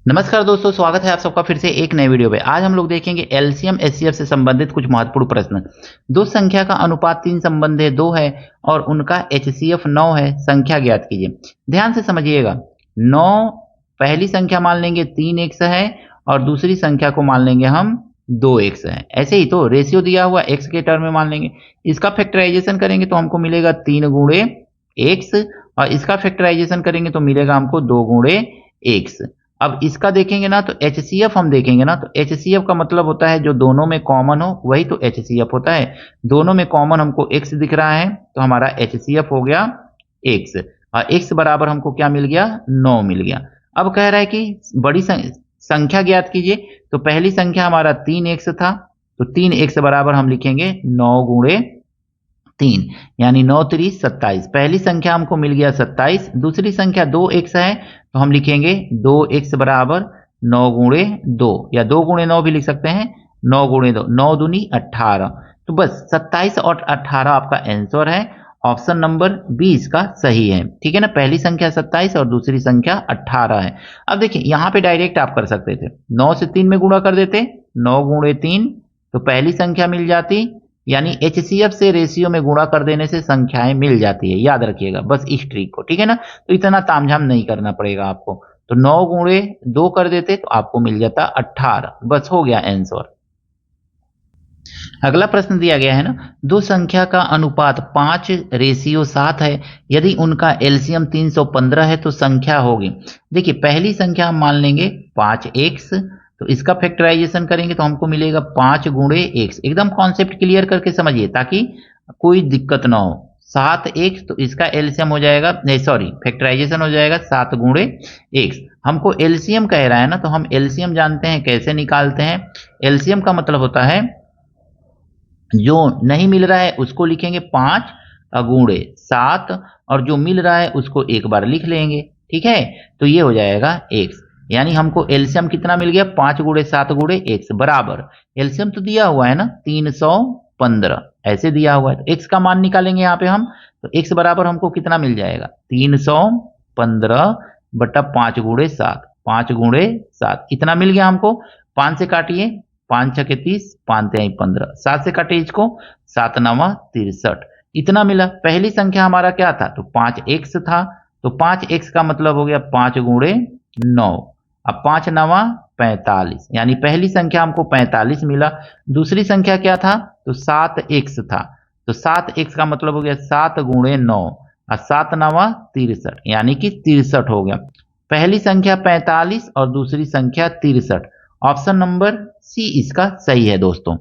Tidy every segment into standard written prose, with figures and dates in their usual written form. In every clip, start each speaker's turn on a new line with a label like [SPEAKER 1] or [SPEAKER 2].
[SPEAKER 1] नमस्कार दोस्तों, स्वागत है आप सबका फिर से एक नए वीडियो पे। आज हम लोग देखेंगे एलसीएम एचसीएफ से संबंधित कुछ महत्वपूर्ण प्रश्न। दो संख्या का अनुपात 3 संबंध है 2 है और उनका एचसीएफ 9 है, संख्या ज्ञात कीजिए। ध्यान से समझिएगा। 9 पहली संख्या मान लेंगे 3x है और दूसरी संख्या को मान लेंगे हम 2x है। ऐसे ही तो रेशियो दिया हुआ x के टर्म में मान लेंगे। इसका फैक्टराइजेशन करेंगे तो हमको मिलेगा 3 गुणे x और इसका फैक्टराइजेशन करेंगे तो मिलेगा हमको 2 गुणे x। अब इसका देखेंगे ना तो एचसीएफ हम देखेंगे ना तो एचसीएफ का मतलब होता है जो दोनों में कॉमन हो वही तो एचसीएफ होता है। दोनों में कॉमन हमको x दिख रहा है तो हमारा एचसीएफ हो गया x और x बराबर हमको क्या मिल गया, 9 मिल गया। अब कह रहा है कि बड़ी संख्या ज्ञात कीजिए। तो पहली संख्या हमारा 3x था तो 3x बराबर हम लिखेंगे 9 गुणे 3 यानी 9 3 27। पहली संख्या हमको मिल गया 27। दूसरी संख्या 2x है तो हम लिखेंगे 2x बराबर 9 गुणे 2 या 2 गुणे 9 भी लिख सकते हैं। 9 गुणे 2 9 दूनी 18। तो बस 27 और 18 आपका आंसर है। ऑप्शन नंबर 20 का सही है। ठीक है ना, पहली संख्या 27 और दूसरी संख्या 18 है। अब देखिए यहाँ पे डायरेक्ट आप कर सकते थे, 9 से 3 में गुणा कर देते, 9 गुणे 3 तो पहली संख्या मिल जाती। यानी एचसीएफ से रेशियो में गुणा कर देने से संख्याएं मिल जाती है, याद रखिएगा बस इस ट्रिक को। ठीक है ना, तो इतना तामझाम नहीं करना पड़ेगा आपको। तो 9 गुणे 2 कर देते तो आपको मिल जाता 18। बस हो गया आंसर। अगला प्रश्न दिया गया है ना, दो संख्या का अनुपात 5:7 है, यदि उनका एलसीएम 315 है तो संख्या होगी। देखिए पहली संख्या हम मान लेंगे 5x तो इसका फैक्टराइजेशन करेंगे तो हमको मिलेगा 5 गुणे x। एकदम कॉन्सेप्ट क्लियर करके समझिए ताकि कोई दिक्कत ना हो। 7x तो इसका एलसीएम हो जाएगा, नहीं सॉरी फैक्टराइजेशन हो जाएगा 7 गुणे x। हमको एलसीएम कह रहा है ना तो हम एलसीएम जानते हैं कैसे निकालते हैं। एलसीएम का मतलब होता है जो नहीं मिल रहा है उसको लिखेंगे 5 गुणे 7 और जो मिल रहा है उसको एक बार लिख लेंगे। ठीक है, तो ये हो जाएगा x। यानी हमको एलसीएम कितना मिल गया, 5 गुणे 7 गुणे x बराबर, एलसीएम तो दिया हुआ है ना 315 ऐसे दिया हुआ है। तो x का मान निकालेंगे यहाँ पे हम, तो x बराबर हमको कितना मिल जाएगा 315 बटा 5 गुणे 7, 5 गुणे 7 इतना मिल गया हमको। 5 से काटिए, 5 6 30, 5 3 15, 7 से काटे इसको, 7 9 63 इतना मिला। पहली संख्या हमारा क्या था तो 5x था तो 5x का मतलब हो गया 5 गुणे 9। अब 5 9 45 यानी पहली संख्या हमको 45 मिला। दूसरी संख्या क्या था तो 7x था तो 7x का मतलब हो गया 7 गुणे 9 और 7 9 63 यानी कि 63 हो गया। पहली संख्या 45 और दूसरी संख्या 63। ऑप्शन नंबर सी इसका सही है दोस्तों।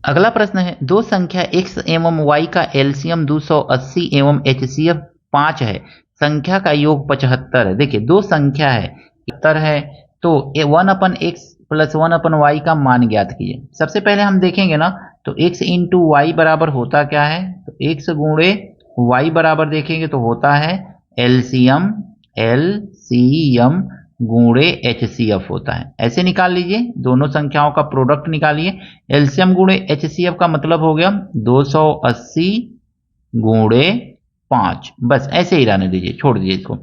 [SPEAKER 1] अगला प्रश्न है, दो संख्या x एवं y का एलसीएम 280 एवं एचसीएफ 5 है, संख्या का योग 75 है। देखिए दो संख्या है 75 है तो 1/x प्लस 1/y का मान ज्ञात कीजिए। सबसे पहले हम देखेंगे ना तो x इंटू वाई बराबर होता क्या है तो x गुणे y बराबर देखेंगे तो होता है एलसीएम गुणे एचसीएफ होता है। ऐसे निकाल लीजिए, दोनों संख्याओं का प्रोडक्ट निकालिए। एलसीएम गुणे एचसीएफ का मतलब हो गया 280 गुणे 5। बस ऐसे ही रहने दीजिए, छोड़ दीजिए इसको।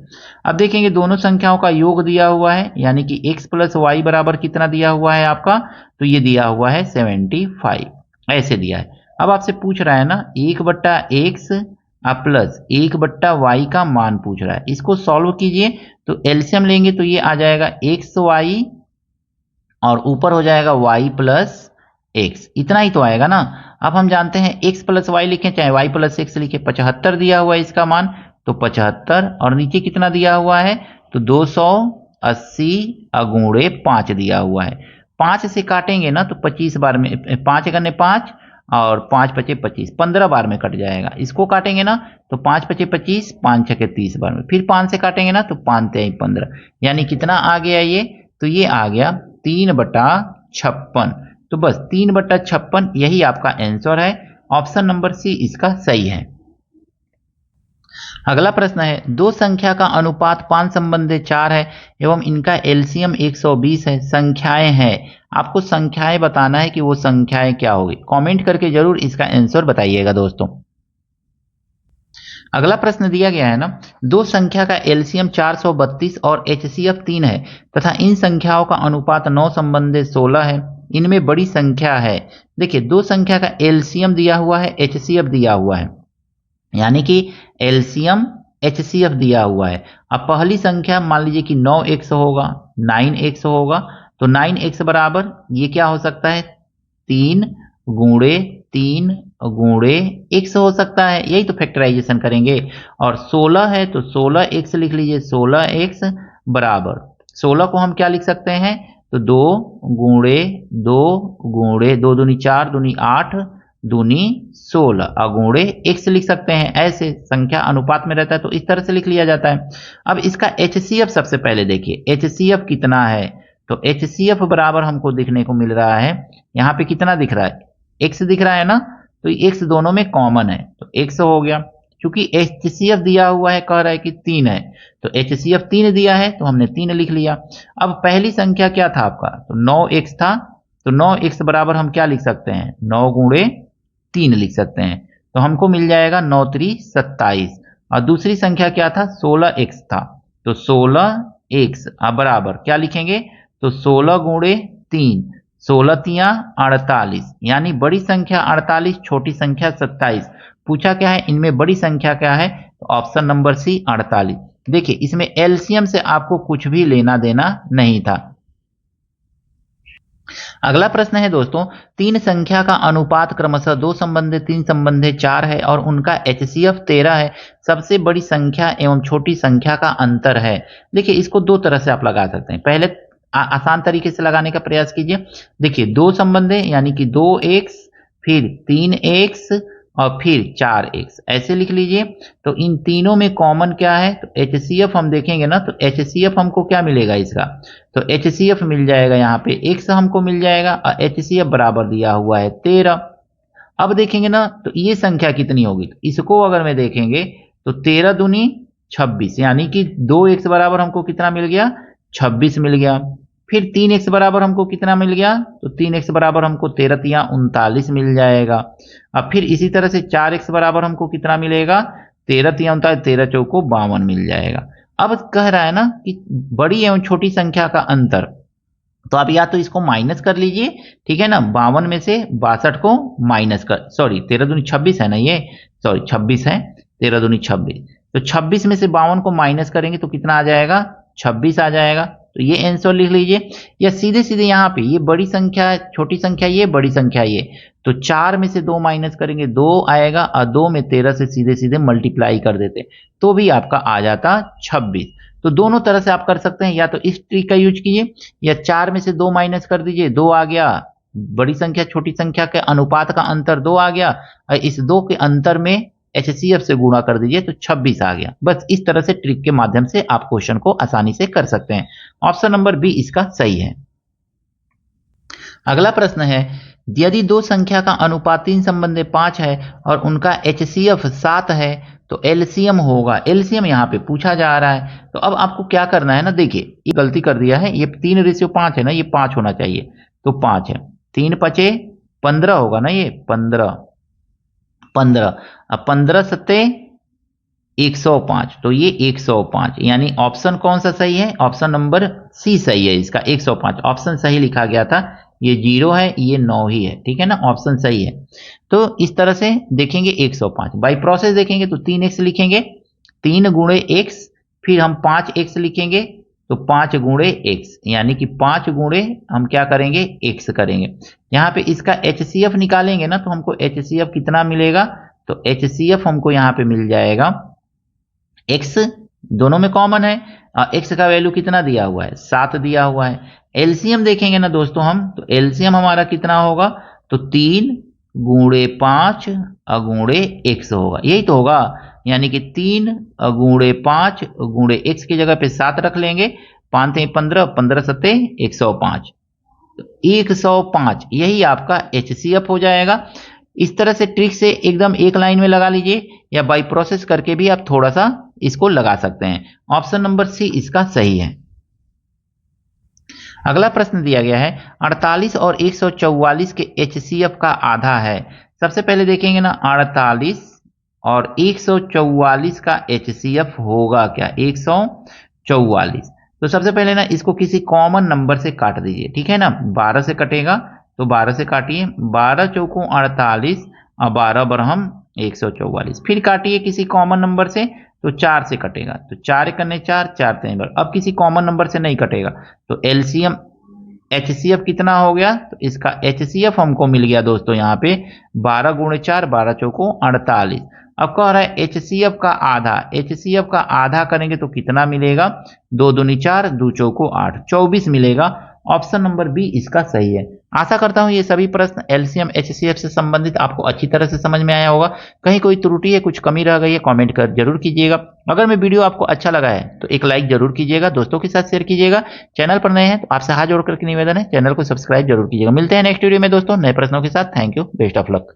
[SPEAKER 1] अब देखेंगे दोनों संख्याओं का योग दिया हुआ है यानी कि x प्लस वाई बराबर कितना दिया हुआ है आपका, तो ये दिया हुआ है 75 ऐसे दिया है। अब आपसे पूछ रहा है ना 1/x प्लस 1/y का मान पूछ रहा है, इसको सॉल्व कीजिए। तो एलसीएम लेंगे तो ये आ जाएगा xy और ऊपर हो जाएगा y प्लस x, इतना ही तो आएगा ना। अब हम जानते हैं x प्लस वाई लिखें चाहे y प्लस x लिखें, 75 दिया हुआ है इसका मान तो 75 और नीचे कितना दिया हुआ है तो 280 गुणे 5 दिया हुआ है। 5 से काटेंगे ना तो 25 बार में 5 गने 5 और 5 पचे 25, 15 बार में कट जाएगा। इसको काटेंगे ना तो 5 पचे 25, 5 छके 30 बार में, फिर 5 से काटेंगे ना तो 5 3 15 यानी कितना आ गया ये, तो ये आ गया 3/56। तो बस 3/56 यही आपका आंसर है। ऑप्शन नंबर सी इसका सही है। अगला प्रश्न है, दो संख्या का अनुपात 5 संबंधी 4 है एवं इनका एलसीएम 120 है, संख्याएं हैं। आपको संख्याएं बताना है कि वो संख्याएं क्या होगी। कमेंट करके जरूर इसका आंसर बताइएगा दोस्तों। अगला प्रश्न दिया गया है ना, दो संख्या का एलसीएम 432 और एचसीएफ 3 है तथा इन संख्याओं का अनुपात 9 संबंधित 16 है, इनमें बड़ी संख्या है। देखिए, दो संख्या का एलसीएम दिया हुआ है, एचसीएफ दिया हुआ है, यानी कि एलसीएम एचसीएफ दिया हुआ है। अब पहली संख्या मान लीजिए कि 9x होगा, 9x होगा, तो 9x बराबर ये क्या हो सकता है, 3 गुणे 3 गुणे x हो सकता है, यही तो फैक्टराइजेशन करेंगे। और 16 है तो 16x लिख लीजिए, 16x बराबर 16 को हम क्या लिख सकते हैं, तो 2 गुणे 2 गुणे 2 दूनी 4 दूनी 8 दूनी 16 अगुणे x लिख सकते हैं। ऐसे संख्या अनुपात में रहता है तो इस तरह से लिख लिया जाता है। अब इसका HCF सबसे पहले देखिए, HCF कितना है, तो HCF बराबर हमको देखने को मिल रहा है, यहाँ पे कितना दिख रहा है, x दिख रहा है ना, तो x दोनों में कॉमन है तो x हो गया। क्योंकि HCF दिया हुआ है, कह रहा है कि 3 है, तो HCF 3 दिया है तो हमने 3 लिख लिया। अब पहली संख्या क्या था आपका, तो 9x था, तो 9x बराबर हम क्या लिख सकते हैं, 9 गुणे 3 लिख सकते हैं, तो हमको मिल जाएगा 9 3 27। और दूसरी संख्या क्या था, 16x था, तो 16x बराबर क्या लिखेंगे, तो 16 गुणे 3, 16 तिया 48, यानी बड़ी संख्या 48, छोटी संख्या 27। पूछा क्या है, इनमें बड़ी संख्या क्या है, तो ऑप्शन नंबर सी 48। देखिए, इसमें एलसीएम से आपको कुछ भी लेना देना नहीं था। अगला प्रश्न है दोस्तों, तीन संख्या का अनुपात क्रमशः 2 संबंधित 3 संबंधित 4 है और उनका HCF 13 है, सबसे बड़ी संख्या एवं छोटी संख्या का अंतर है। देखिए, इसको दो तरह से आप लगा सकते हैं। पहले आसान तरीके से लगाने का प्रयास कीजिए। देखिए, दो संबंध है, यानी कि 2x फिर 3x और फिर 4x, ऐसे लिख लीजिए। तो इन तीनों में कॉमन क्या है, तो HCF हम देखेंगे ना, तो HCF हमको क्या मिलेगा इसका, तो HCF मिल जाएगा, यहाँ पे x हमको मिल जाएगा और HCF बराबर दिया हुआ है 13। अब देखेंगे ना, तो ये संख्या कितनी होगी, तो इसको अगर मैं देखेंगे तो 13 दूनी 26, यानी कि 2x बराबर हमको कितना मिल गया, 26 मिल गया। फिर 3x बराबर हमको कितना मिल गया, तो 3x बराबर हमको 13 तिया 39 मिल जाएगा। अब फिर इसी तरह से 4x बराबर हमको कितना मिलेगा, 13 तिया 39, 13 चौको 52 मिल जाएगा। अब कह रहा है ना कि बड़ी एवं छोटी संख्या का अंतर, तो आप या तो इसको माइनस कर लीजिए, ठीक है ना, 52 में से 62 को माइनस कर, सॉरी 13 दूनी 26 है ना, ये सॉरी 26 है, 13 दूनी 26, तो 26 में से 52 को माइनस करेंगे तो कितना आ जाएगा, 26 आ जाएगा। तो ये आंसर लिख लीजिए, या सीधे सीधे यहाँ पे ये बड़ी संख्या छोटी संख्या ये बड़ी संख्या ये, तो 4 में से 2 माइनस करेंगे 2 आएगा और 2 में 13 से सीधे सीधे मल्टीप्लाई कर देते तो भी आपका आ जाता 26। तो दोनों तरह से आप कर सकते हैं, या तो इस ट्रिक का यूज कीजिए, या 4 में से 2 माइनस कर दीजिए, 2 आ गया, बड़ी संख्या छोटी संख्या के अनुपात का अंतर 2 आ गया, और इस 2 के अंतर में HCF से गुणा कर दीजिए तो 26 आ गया। बस इस तरह से ट्रिक के माध्यम से आप क्वेश्चन को आसानी से कर सकते हैं। ऑप्शन नंबर बी इसका सही है। अगला प्रश्न है, यदि दो संख्या का अनुपात 3 संबंधी 5 है और उनका HCF 7 है तो एलसीएम होगा। एलसीएम यहाँ पे पूछा जा रहा है, तो अब आपको क्या करना है ना, देखिए ये गलती कर दिया है, ये 3:5 है ना, ये 5 होना चाहिए, तो 5 है, 3 पचे 15 होगा ना, ये 15 अब 15 सत्ते 105, तो ये 105, यानी ऑप्शन कौन सा सही है, ऑप्शन नंबर सी सही है इसका, 105 ऑप्शन सही लिखा गया था, ये 0 है, ये 9 ही है, ठीक है ना, ऑप्शन सही है। तो इस तरह से देखेंगे 105, बाई प्रोसेस देखेंगे तो 3x लिखेंगे, 3 गुणे x, फिर हम 5x लिखेंगे, तो 5 गुणे x, यानी कि 5 गुणे हम क्या करेंगे, x करेंगे। यहाँ पे इसका HCF निकालेंगे ना, तो हमको HCF कितना मिलेगा, तो HCF हमको यहाँ पे मिल जाएगा, x दोनों में कॉमन है, x का वैल्यू कितना दिया हुआ है, 7 दिया हुआ है। एलसीएम देखेंगे ना दोस्तों हम, तो एलसीएम हमारा कितना होगा, तो 3 गुणे 5 गुणे x होगा, यही तो होगा, यानी कि 3 गुणे 5 गुणे x की जगह पे 7 रख लेंगे, 5 × 15, 15 सत्ते 105, 105 यही आपका HCF हो जाएगा। इस तरह से ट्रिक से एकदम एक लाइन में लगा लीजिए, या बाई प्रोसेस करके भी आप थोड़ा सा इसको लगा सकते हैं। ऑप्शन नंबर सी इसका सही है। अगला प्रश्न दिया गया है, 48 और 144 के HCF का आधा है। सबसे पहले देखेंगे ना, 48 और 144 का HCF होगा क्या, 144। तो सबसे पहले ना इसको किसी कॉमन नंबर से काट दीजिए, ठीक है ना। 12 से कटेगा तो 12 से काटिए, 12 चौको 48 और 12 बरहम 144। फिर काटिए किसी कॉमन नंबर से, तो 4 से कटेगा, तो 4 कन्ने 4, 4 3 बार। अब किसी कॉमन नंबर से नहीं कटेगा, तो एलसीएम HCF कितना हो गया, तो इसका HCF हमको मिल गया दोस्तों यहाँ पे 12 गुणे 4, 12 चौको 48। अब कह रहा है HCF का आधा, HCF का आधा करेंगे तो कितना मिलेगा, 2 दूनी 4, 2 चौको 8, 24 मिलेगा। ऑप्शन नंबर बी इसका सही है। आशा करता हूं ये सभी प्रश्न LCM HCF से संबंधित आपको अच्छी तरह से समझ में आया होगा। कहीं कोई त्रुटि है, कुछ कमी रह गई है, कमेंट कर जरूर कीजिएगा। अगर मैं वीडियो आपको अच्छा लगा है तो एक लाइक जरूर कीजिएगा, दोस्तों के साथ शेयर कीजिएगा। चैनल पर नए हैं तो आपसे हाथ जोड़ करके निवेदन है, चैनल को सब्सक्राइब जरूर कीजिएगा। मिलते हैं नेक्स्ट वीडियो में दोस्तों नए प्रश्नों के साथ। Thank you, best of luck.